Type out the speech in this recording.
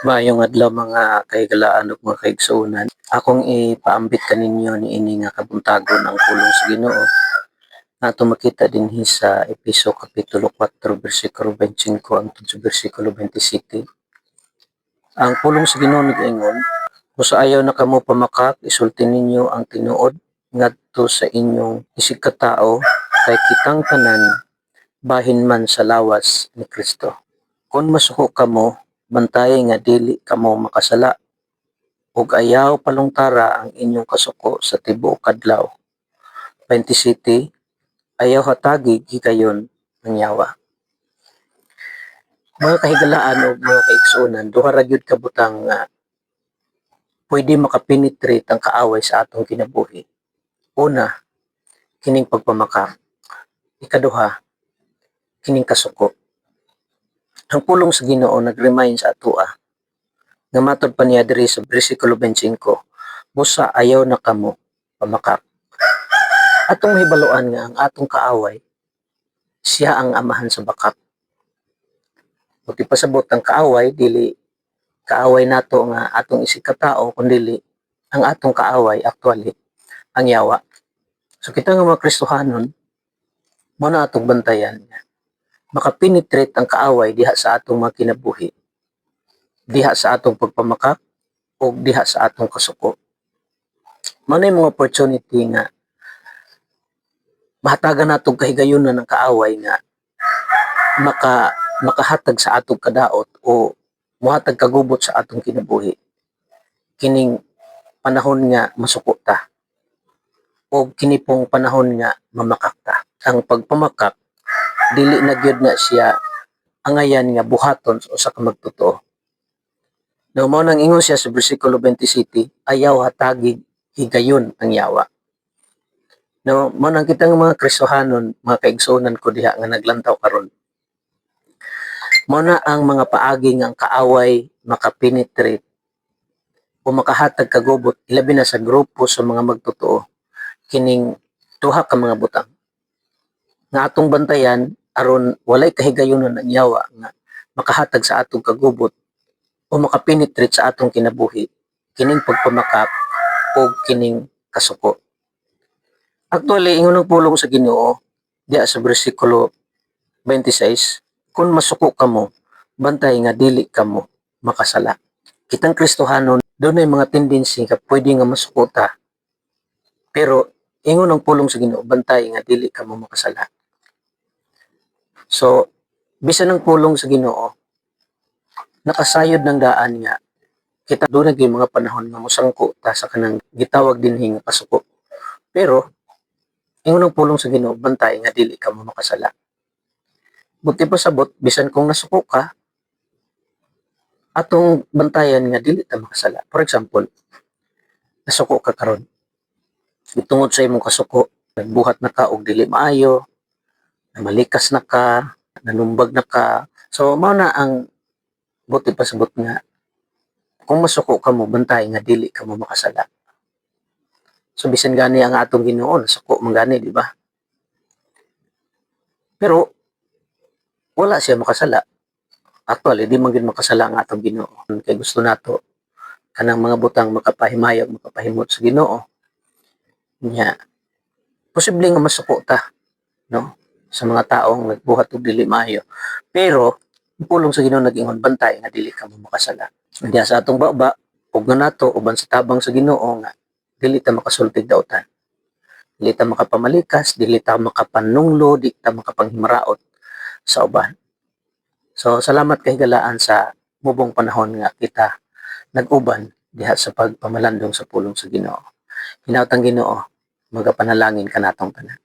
Maayong adlaw mga kahigalaan ug mga kaigsuonan. Akong ipaambit kaninyo niini nga kabuntagon ang pulong sa Ginoo. Ato makita dinhi sa Efeso kapitulo 4 bersikulo 25 hangtod sa bersikulo 27. Ang pulong sa Ginoo nag-ingon, kung sa ayaw na kamo pamakak, isulti ninyo ang tinuod ngadto sa inyong isig katao kay kitang tanan bahin man sa lawas ni Kristo. Kung masuko kamo, bantay nga dili kamo makasala ug ayaw palungtara ang inyong kasuko sa tibuok adlaw. 27, ayaw hatagi gigayon ang yawa. Mga kahigalaan o mga kaigsuonan, duha ra gyud ka butang nga pwede makapenetrate ang kaaway sa atong kinabuhi. Una, kining pagpamakak. Ikaduha, kining kasuko. Ang pulong sa Ginoo nag-remind sa atoa nga matod pa niya diri sa bersikulo 25, busa ayaw na kamo pamakak. Atong hibaluan nga ang atong kaaway, siya ang amahan sa bakak. Buti pasabot ang kaaway, dili kaaway nato nga atong isig katao, kundi ang atong kaaway actually ang yawa. So kita nga mga Kristohanon, mo na atong bantayan nga makapenetrate ang kaaway diha sa atong mga kinabuhi, diha sa atong pagpamakak o diha sa atong kasuko. Mao na mga opportunity nga mahatagan natong kahigayonan ng kaaway nga makahatag sa atong kadaot o mohatag kagubot sa atong kinabuhi. Kining panahon nga masuko ta o kini pong panahon nga mamakak ta. Ang pagpamakak dili na gyud na siya angayan nga buhaton sa usa ka magtotoo. Now, mao nang ingon siya sa bersikulo 27, ayaw hatagi higayon ang yawa. Now, mao nang kita nga mga Kristohanon, mga kaigsuonan ko diha nga naglantaw karon. Mao na ang mga paagi nga ang kaaway makapenetrate o makahatag kagubot ilabi na sa grupo sa mga magtotoo kining duha ka mga butang nga atong bantayan aron walay kahigayonon ang yawa nga makahatag sa atong kagubot o makapenetrate sa atong kinabuhi kining pagpamakak o kining kasuko. Actually, ingon ang pulong sa Ginoo diha sa bersikulo 26, kung masuko kamo, bantay nga dili kamo makasala. Kitang Kristohanon, doon ay mga tendency nga pwede nga masuko ta. Pero ingon ang pulong sa Ginoo, bantay nga dili kamo makasala. So, bisan ang pulong sa Ginoo, nakasayod ng daan nga kita doon naging mga panahon nga mosangko ta sa kanang gitawag dinhi nga kasuko. Pero ingon ang pulong sa Ginoo, bantay nga dili kamo makasala. Buti pasabot bisan kung nasuko ka, atong bantayan nga dili ta makasala. For example, nasuko ka karon. Gitungod sa imong kasuko, nagbuhat na ka og dili maayo, namalikas na ka, nanumbag na ka. So mao na ang buti pasabot nga kung masuko ka mo, bantay nga dili ka mo makasala. So bisan gani ang atong Ginoo, nasuko man gani, di ba? Pero wala siya makasala. Actually, di man gid makasala ang atong Ginoo. Kay gusto nato kanang mga butang makapahimayag, makapahimot sa Ginoo. Nya, posible nga masuko ta, no? Sa mga taong nagbuhat og dili maayo. Pero ang pulong sa Ginoo nag-ingon, bantay nga dili ka mo makasala. Diya sa atong baba, ug nga nato uban sa tabang sa Ginoo nga dili ta makasultig daotan. Dili ta makapamalikas, dili ta makapanunglo, dili ta makapanghimaraot sa uban. So salamat kahigalaan sa mubong panahon nga kita nag-uban diha sa pagpamalandong sa pulong sa Ginoo. Hinautang Ginoo, magapanalangin kanatong tanan.